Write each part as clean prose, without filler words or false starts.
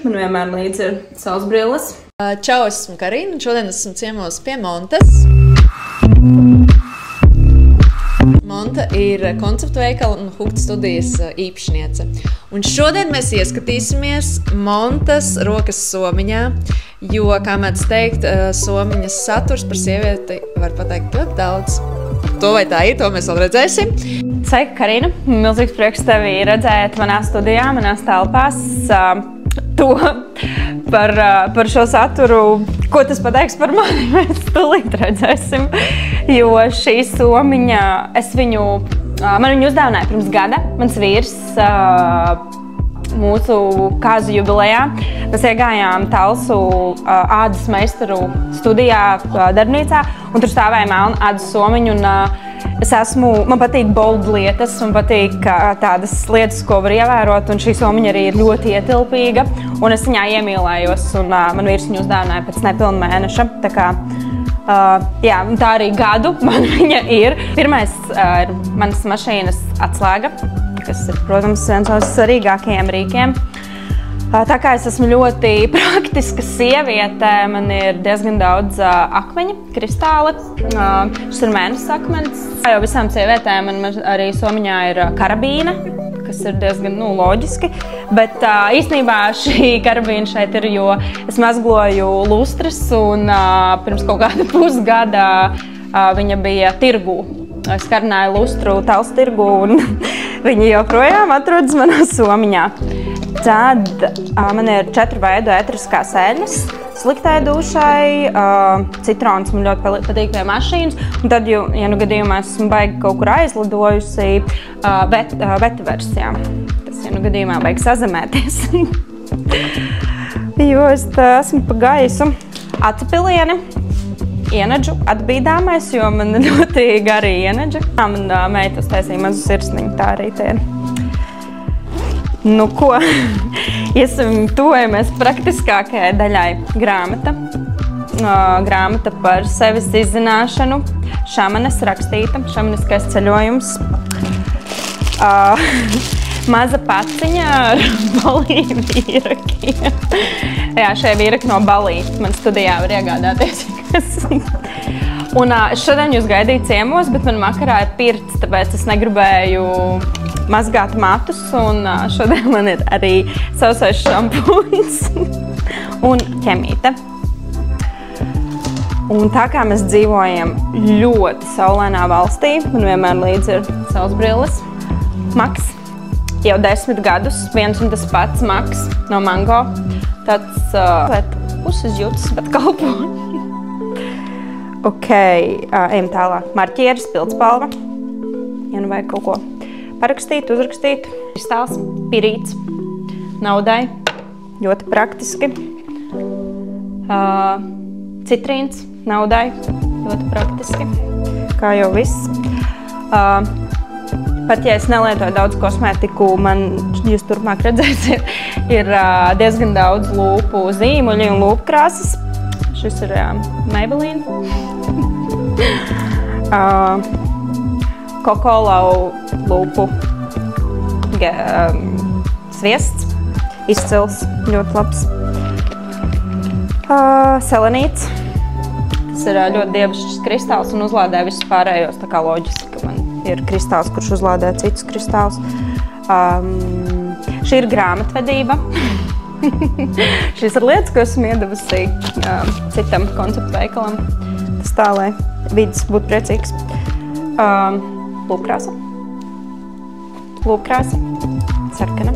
man vienmēr līdzi ir saules brilles. Čau, esmu Karina, un šodien esmu ciemos pie Montes. Monta ir konceptu veikala un Hukta studijas īpašniece. Un šodien mēs ieskatīsimies Montas rokas somiņā, jo, kā mēdz teikt, somiņas saturs par sievieti var pateikt ļoti daudz. To vai tā ir, to mēs vēl redzēsim. Sveika, Karina! Milzīgs prieks tevi redzēt manā studijā, manās telpās. To par šo saturu, ko tas pateiks par mani, mēs tūlīt redzēsim. Jo šī somiņa, man viņu uzdāvināja pirms gada. Mans vīrs mūsu kāzu jubilejā. Mēs iegājām Talsu ādas meistaru studijā, darbnīcā, un tur stāvēja melna ādas somiņa. Man patīk bold lietas, man patīk tādas lietas, ko var ievērot, un šī somiņa arī ir ļoti ietilpīga. Un es viņā iemīlējos, un man vīrs viņu uzdāvināja pēc nepilna mēneša. Tā kā, tā arī gadu man viņa ir. Pirmais ir manas mašīnas atslēga, kas ir, protams, viens no svarīgākajiem rīkiem. Tā kā es esmu ļoti praktiska sieviete, man ir diezgan daudz akmeņa, kristāli. Šis ir mēnesis akmens. Jau visām sievietēm man arī somiņā ir karabīna, kas ir diezgan loģiski. Bet īstenībā šī karabīna šeit ir, jo es mezgloju lustras, un pirms kaut kāda pusgada viņa bija tirgū. Es karināju lustru Talsu tirgū, un viņi joprojām atrodas manā somiņā. Tad man ir 4 veidu ēteriskās eļļas sliktai dušai, citrons man ļoti patīk pie mašīnas, un tad, ja nu gadījumā esmu baigi kaut kur aizlidojusi, vetivers, jā. Tas, ja nu gadījumā baigi sazemēties. Jo es esmu pa gaisu. Atapilieni, ienaģu atbīdāmais, jo man ļoti gari ienaģi. Man meita uztaisīja mazu sirsniņu, tā arī te ir. Nu ko, tuvojamies praktiskākajai daļai grāmata. Grāmata par sevis izzināšanu, šamanes rakstīta, šamaniskais ceļojums. Maza paciņa ar Balī vīrakiem. Jā, šie vīraki no Balī man studijā var iegādāties. Un šodien jūs gaidīju ciemos, bet man makarā ir pirts, tāpēc es negribēju mazgāt matus, un šodien man ir arī sausais šampūns un ķemīte. Un tā kā mēs dzīvojam ļoti saulainā valstī, man vienmēr līdzi ir saules brilles. Maks, jau 10 gadus, viens un tas pats Maks no Mango. Tāds pusizjūtas, bet kalpo. Ok, ejam tālāk. Marķieris, pildspalva. Ja nu vajag kaut ko parakstīt, uzrakstīt. Kristāls, pirīts, naudai, ļoti praktiski. Citrīns, naudai, ļoti praktiski, kā jau viss. Pat ja es nelietoju daudz kosmētiku, jūs turpmāk redzēsiet, ir diezgan daudz lūpu zīmuļi un lūpu krāsas. Šis ir Maybelline. Kokolau lūpu sviests, izcils, ļoti labs. Selenīts. Tas ir ļoti dievišķs kristāls un uzlādē visus pārējos, tā kā loģiski, ka man ir kristāls, kurš uzlādē citus kristāls. Šī ir grāmatvedība. Šīs ir lietas, ko esmu iedavusi citam konceptu veikalam. Tas tā, lai vids būtu priecīgs. Lūpkrāsa. Lūpkrāsa. Sarkana.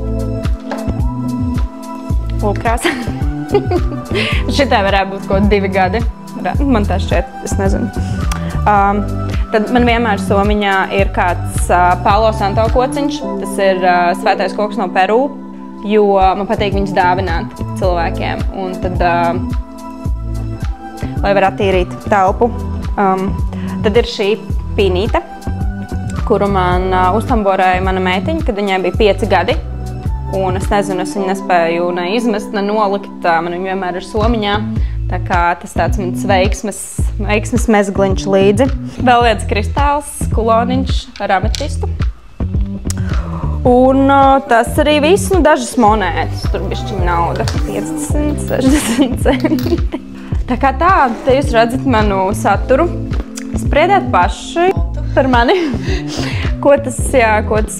Lūpkrāsa. Šitai varētu būt kaut 2 gadi. Man tā šķiet, es nezinu. Tad man vienmēr somiņā ir kāds Palo Santo kociņš. Tas ir svētais koks no Peru, jo man patīk viņus dāvināt cilvēkiem. Un tad, lai var attīrīt telpu, tad ir šī pīnīte, kuru man uztamborēja mana meitiņa, kad viņai bija 5 gadi. Un es nezinu, es viņu nespēju ne izmest, ne nolikt, man viņa vienmēr ir somiņā. Tā kā tas tāds mans veiksmes mezgliņš līdzi. Vēl viens kristāls, kuloniņš ar ametistu. Un tas arī viss, dažas monētas, tur bišķiņa nauda, 50, 60 centi. Tā kā tā, te jūs redzat manu saturu. Spriediet paši par mani, ko tas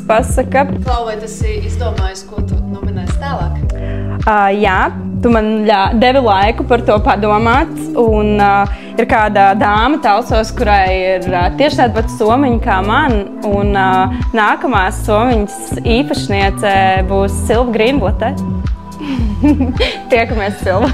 pasaka. Klau, vai tas ir izdomājis, ko tu nominēsi tālāk? Jā, tu man devi laiku par to padomāt. Un ir kāda dāma Talsos, kurai ir tieši tāda pati somiņa kā man. Un nākamās somiņas īpašniece būs Silva Grīnblote. Tiekamies, Silva!